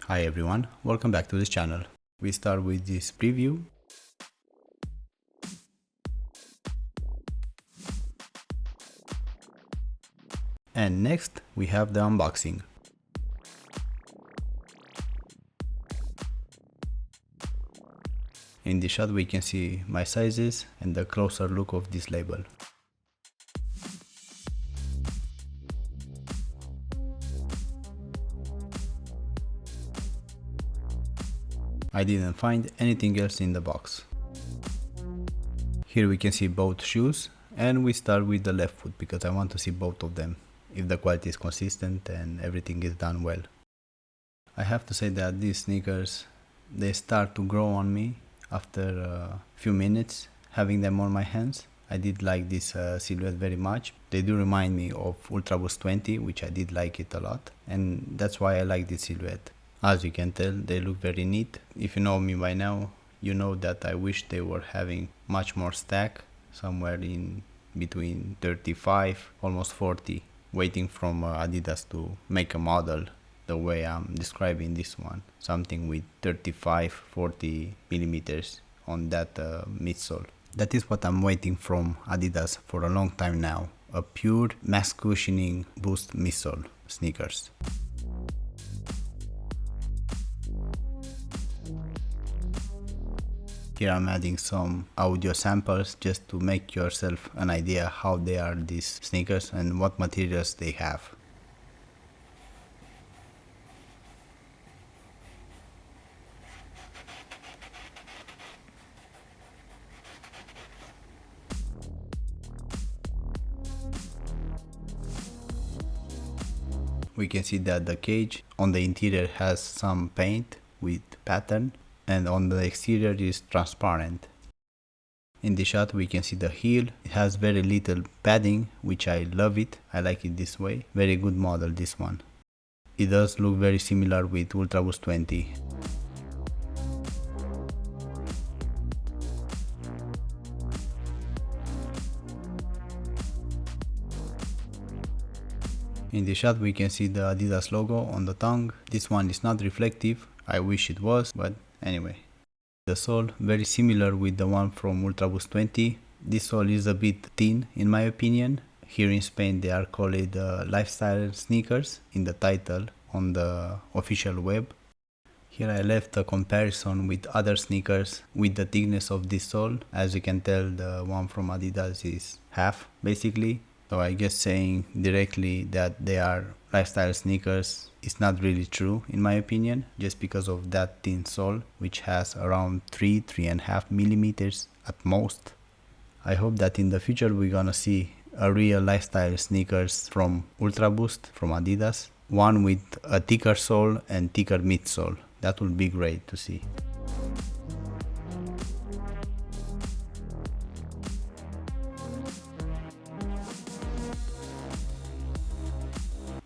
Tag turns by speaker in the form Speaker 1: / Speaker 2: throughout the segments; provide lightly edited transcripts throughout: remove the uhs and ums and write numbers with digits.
Speaker 1: Hi everyone, welcome back to this channel. We start with this preview. And next we have the unboxing. In this shot we can see my sizes and the closer look of this label. I didn't find anything else in the box. Here we can see both shoes, and we start with the left foot because I want to see both of them, if the quality is consistent and everything is done well. I have to say that these sneakers, they start to grow on me after a few minutes having them on my hands. I did like this silhouette very much. They do remind me of ULTRABOOST 20, which I did like it a lot, and that's why I like this silhouette. As you can tell, they look very neat. If you know me by now, you know that I wish they were having much more stack, somewhere in between 35, almost 40, waiting from Adidas to make a model the way I'm describing this one. Something with 35, 40 millimeters on that midsole. That is what I'm waiting from Adidas for a long time now. A pure mass cushioning boost midsole sneakers. Here I'm adding some audio samples just to make yourself an idea how they are, these sneakers, and what materials they have. We can see that the cage on the interior has some paint with pattern, and on the exterior is transparent. In the shot we can see the heel. It has very little padding, which I love it. I like it this way. Very good model, this one. It does look very similar with ULTRABOOST 20. In the shot we can see the Adidas logo on the tongue. This one is not reflective. I wish it was, but anyway. The sole very similar with the one from ULTRABOOST 20. This sole is a bit thin in my opinion. Here in Spain they are called lifestyle sneakers in the title on the official web. Here I left a comparison with other sneakers with the thickness of this sole. As you can tell, the one from Adidas is half basically. So I guess saying directly that they are lifestyle sneakers is not really true in my opinion, just because of that thin sole, which has around 3.5 millimeters at most. I hope that in the future we're gonna see a real lifestyle sneakers from ULTRABOOST, from Adidas, one with a thicker sole and thicker midsole. That would be great to see.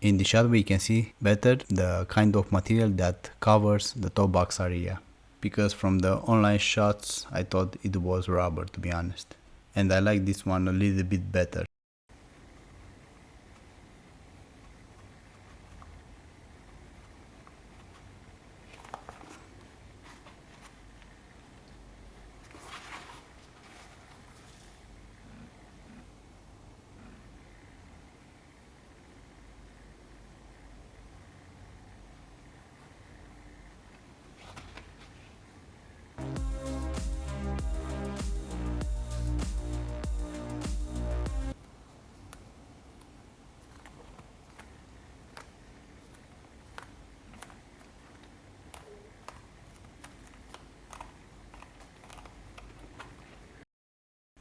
Speaker 1: In the shot we can see better the kind of material that covers the toe box area, because from the online shots I thought it was rubber, to be honest, and I like this one a little bit better.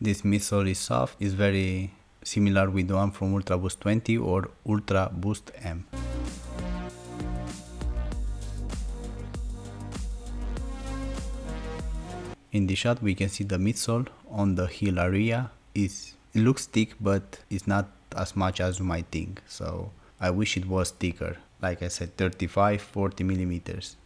Speaker 1: This midsole is soft, is very similar with the one from ULTRABOOST 20 or ULTRABOOST M. In the shot we can see the midsole on the heel area. It looks thick, but it's not as much as you might think, so I wish it was thicker, like I said, 35-40 millimeters.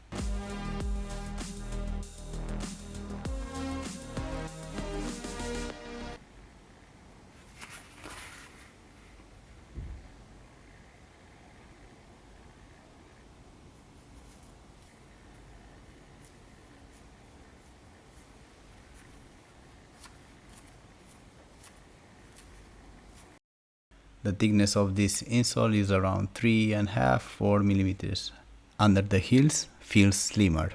Speaker 1: The thickness of this insole is around 3.5–4 millimeters. Under the heels feels slimmer.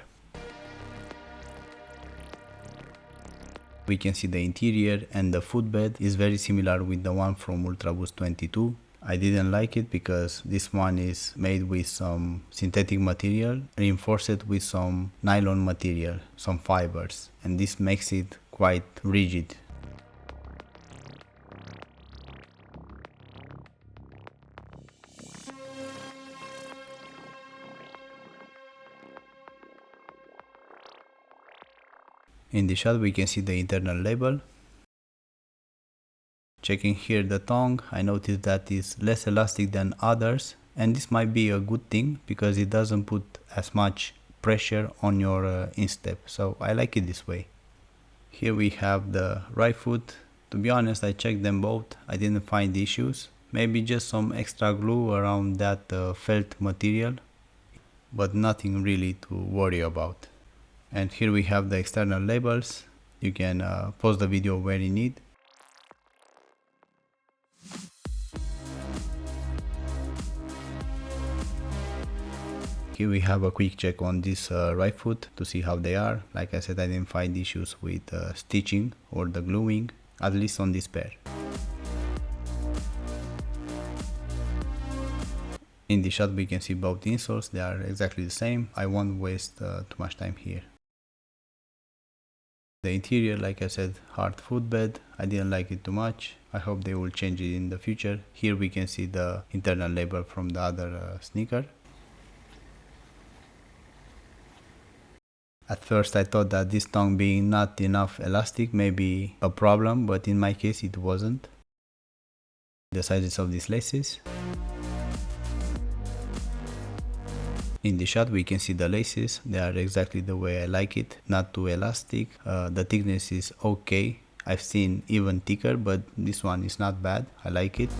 Speaker 1: We can see the interior, and the footbed is very similar with the one from ULTRABOOST 22. I didn't like it because this one is made with some synthetic material, reinforced with some nylon material, some fibers, and this makes it quite rigid. In the shot we can see the internal label. Checking here the tongue, I noticed that it's less elastic than others, and this might be a good thing because it doesn't put as much pressure on your instep, so I like it this way. Here we have the right foot. To be honest, I checked them both, I didn't find issues. Maybe just some extra glue around that felt material, but nothing really to worry about. And here we have the external labels. You can pause the video where you need. Here we have a quick check on this right foot to see how they are. Like I said, I didn't find issues with stitching or the gluing, at least on this pair. In the shot we can see both insoles, they are exactly the same. I won't waste too much time here. The interior, like I said, hard footbed. I didn't like it too much. I hope they will change it in the future. Here we can see the internal label from the other sneaker. At first I thought that this tongue being not enough elastic may be a problem, but in my case it wasn't. The sizes of these laces. In the shot we can see the laces, they are exactly the way I like it, not too elastic. The thickness is okay, I've seen even thicker, but this one is not bad, I like it.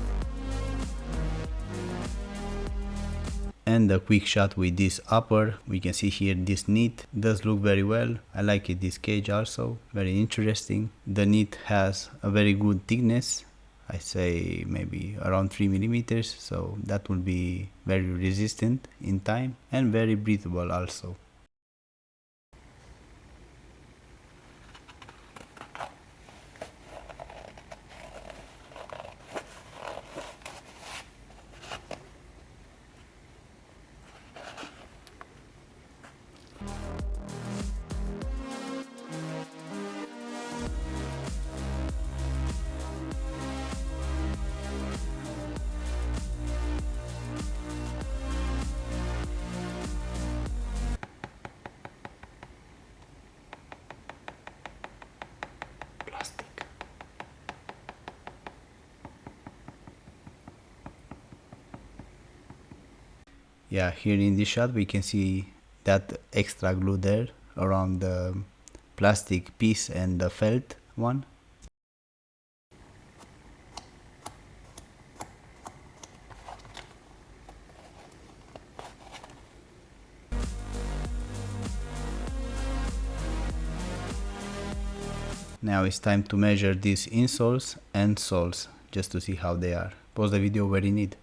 Speaker 1: And a quick shot with this upper, we can see here this knit does look very well. I like it, this cage also, very interesting. The knit has a very good thickness, I say maybe around 3 millimeters, so that will be very resistant in time and very breathable also. Yeah, here in this shot we can see that extra glue there around the plastic piece and the felt one. Now it's time to measure these insoles and soles just to see how they are. Pause the video where you need.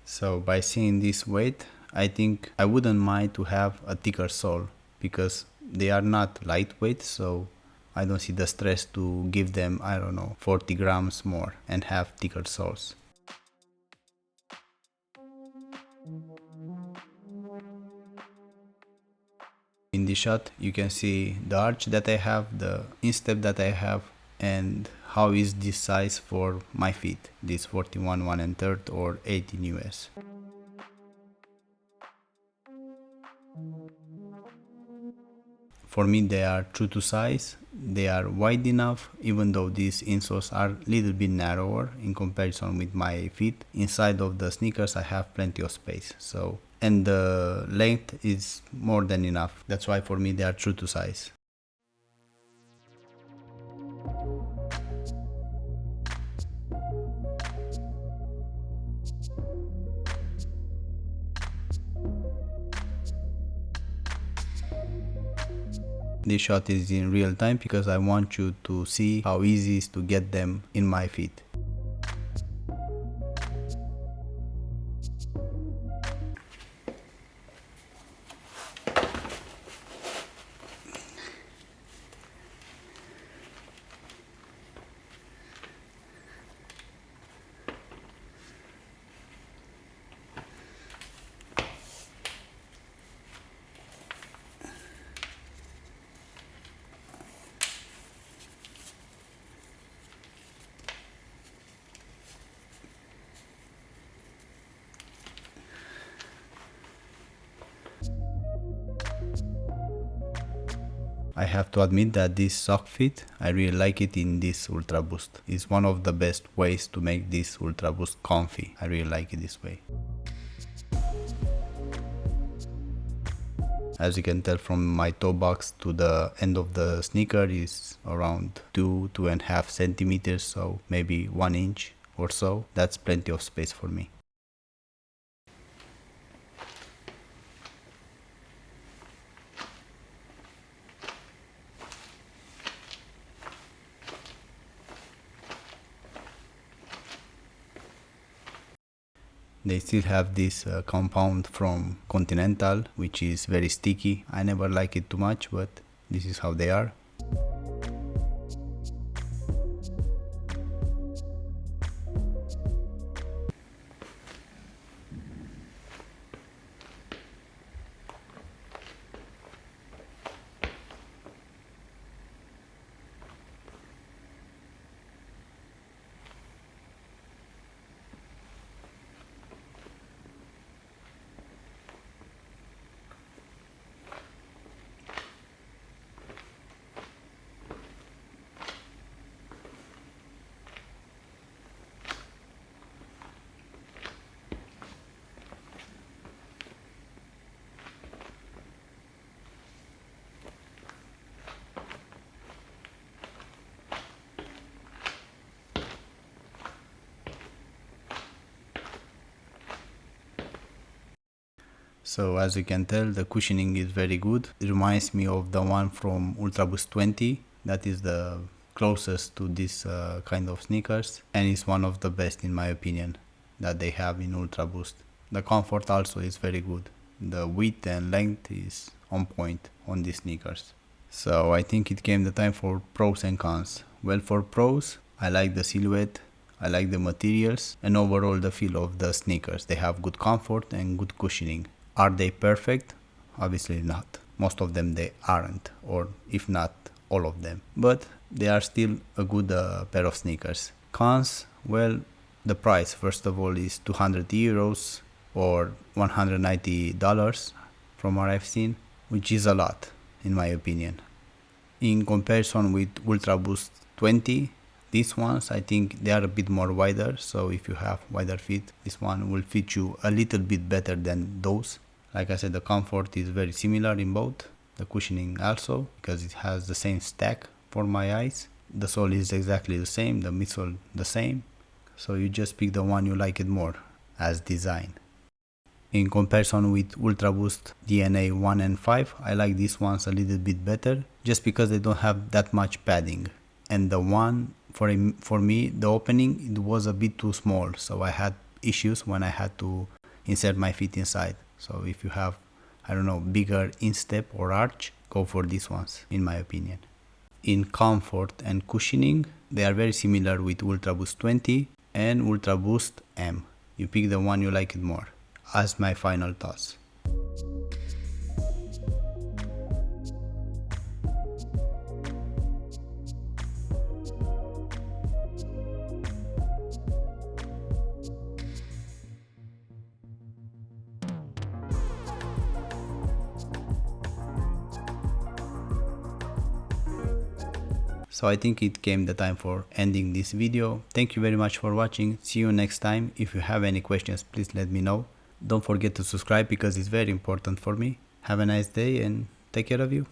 Speaker 1: So by seeing this weight, I think I wouldn't mind to have a thicker sole because they are not lightweight, so I don't see the stress to give them, I don't know, 40 grams more and have thicker soles. In this shot you can see the arch that I have, the instep that I have, and how is this size for my feet, this 41 1/3 or 18 US. For me they are true to size, they are wide enough, even though these insoles are a little bit narrower in comparison with my feet. Inside of the sneakers I have plenty of space, so, and the length is more than enough. That's why for me they are true to size. This shot is in real time because I want you to see how easy it is to get them in my feet. I have to admit that this sock fit, I really like it in this Ultra Boost. It's one of the best ways to make this Ultra Boost comfy. I really like it this way. As you can tell from my toe box to the end of the sneaker is around 2.5 centimeters, so maybe 1 inch or so. That's plenty of space for me. They still have this compound from Continental, which is very sticky. I never like it too much, but this is how they are. So as you can tell, the cushioning is very good. It reminds me of the one from ULTRABOOST 20. That is the closest to this kind of sneakers, and it's one of the best in my opinion that they have in ULTRABOOST. The comfort also is very good. The width and length is on point on these sneakers. So I think it came the time for pros and cons. Well, for pros, I like the silhouette, I like the materials, and overall the feel of the sneakers. They have good comfort and good cushioning. Are they perfect? Obviously not. Most of them they aren't, or if not, all of them. But they are still a good pair of sneakers. Cons? Well, the price first of all is 200 euros or $190 from what I've seen, which is a lot in my opinion. In comparison with ULTRABOOST 20, these ones I think they are a bit more wider, so if you have wider feet, this one will fit you a little bit better than those. Like I said, the comfort is very similar in both, the cushioning also, because it has the same stack for my eyes. The sole is exactly the same, the midsole the same, so you just pick the one you like it more as design. In comparison with ULTRABOOST DNA 1 and 5, I like these ones a little bit better, just because they don't have that much padding. And the one, for me, the opening, it was a bit too small, so I had issues when I had to insert my feet inside. So if you have, I don't know, bigger instep or arch, go for these ones, in my opinion. In comfort and cushioning, they are very similar with ULTRABOOST 20 and ULTRABOOST M. You pick the one you like it more, as my final thoughts. So I think it came the time for ending this video. Thank you very much for watching. See you next time. If you have any questions, please let me know. Don't forget to subscribe because it's very important for me. Have a nice day and take care of you.